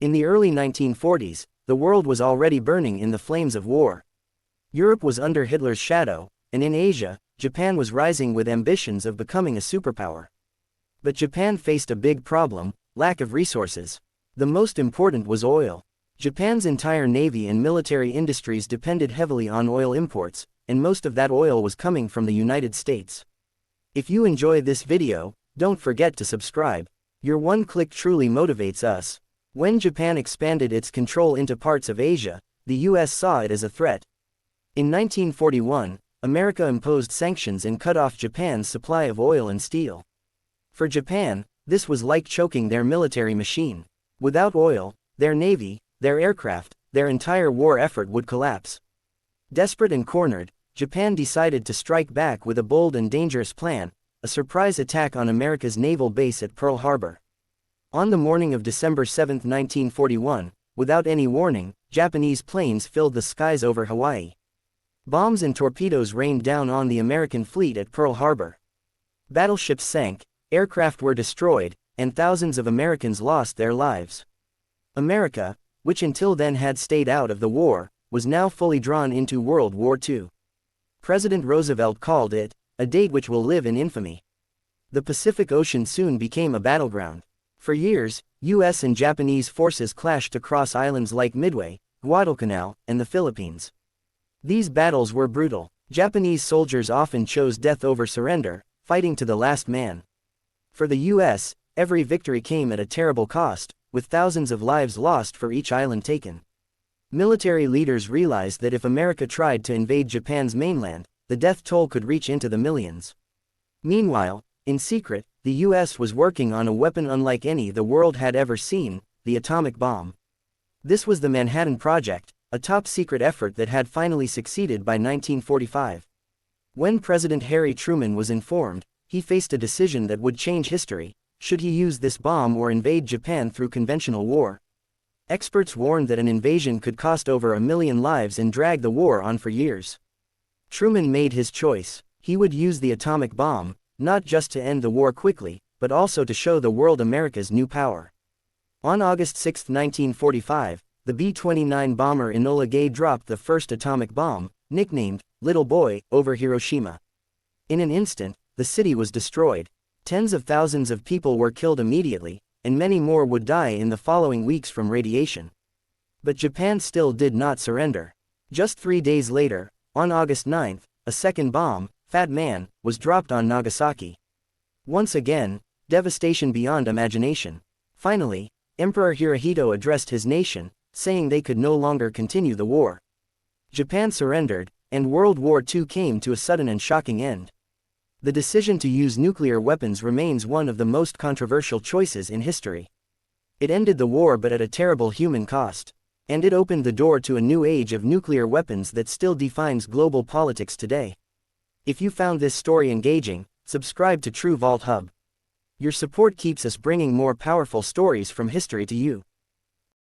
In the early 1940s, the world was already burning in the flames of war. Europe was under Hitler's shadow, and in Asia, Japan was rising with ambitions of becoming a superpower. But Japan faced a big problem: lack of resources. The most important was oil. Japan's entire navy and military industries depended heavily on oil imports, and most of that oil was coming from the United States. If you enjoy this video, don't forget to subscribe. Your one click truly motivates us. When Japan expanded its control into parts of Asia, the US saw it as a threat. In 1941, America imposed sanctions and cut off Japan's supply of oil and steel. For Japan, this was like choking their military machine. Without oil, their navy, their aircraft, their entire war effort would collapse. Desperate and cornered, Japan decided to strike back with a bold and dangerous plan: a surprise attack on America's naval base at Pearl Harbor. On the morning of December 7, 1941, without any warning, Japanese planes filled the skies over Hawaii. Bombs and torpedoes rained down on the American fleet at Pearl Harbor. Battleships sank, aircraft were destroyed, and thousands of Americans lost their lives. America, which until then had stayed out of the war, was now fully drawn into World War II. President Roosevelt called it a date which will live in infamy. The Pacific Ocean soon became a battleground. For years, US and Japanese forces clashed across islands like Midway, Guadalcanal, and the Philippines. These battles were brutal. Japanese soldiers often chose death over surrender, fighting to the last man. For the US, every victory came at a terrible cost, with thousands of lives lost for each island taken. Military leaders realized that if America tried to invade Japan's mainland, the death toll could reach into the millions. Meanwhile, in secret, the US was working on a weapon unlike any the world had ever seen: the atomic bomb. This was the Manhattan Project, a top-secret effort that had finally succeeded by 1945. When President Harry Truman was informed, he faced a decision that would change history: should he use this bomb or invade Japan through conventional war? Experts warned that an invasion could cost over 1 million lives and drag the war on for years. Truman made his choice. He would use the atomic bomb, not just to end the war quickly, but also to show the world America's new power. On August 6, 1945, the B-29 bomber Enola Gay dropped the first atomic bomb, nicknamed Little Boy, over Hiroshima. In an instant, the city was destroyed. Tens of thousands of people were killed immediately, and many more would die in the following weeks from radiation. But Japan still did not surrender. Just 3 days later, on August 9, a second bomb, Fat Man, was dropped on Nagasaki. Once again, devastation beyond imagination. Finally, Emperor Hirohito addressed his nation, saying they could no longer continue the war. Japan surrendered, and World War II came to a sudden and shocking end. The decision to use nuclear weapons remains one of the most controversial choices in history. It ended the war, but at a terrible human cost. And it opened the door to a new age of nuclear weapons that still defines global politics today. If you found this story engaging, subscribe to TRUVAULT HUB. Your support keeps us bringing more powerful stories from history to you.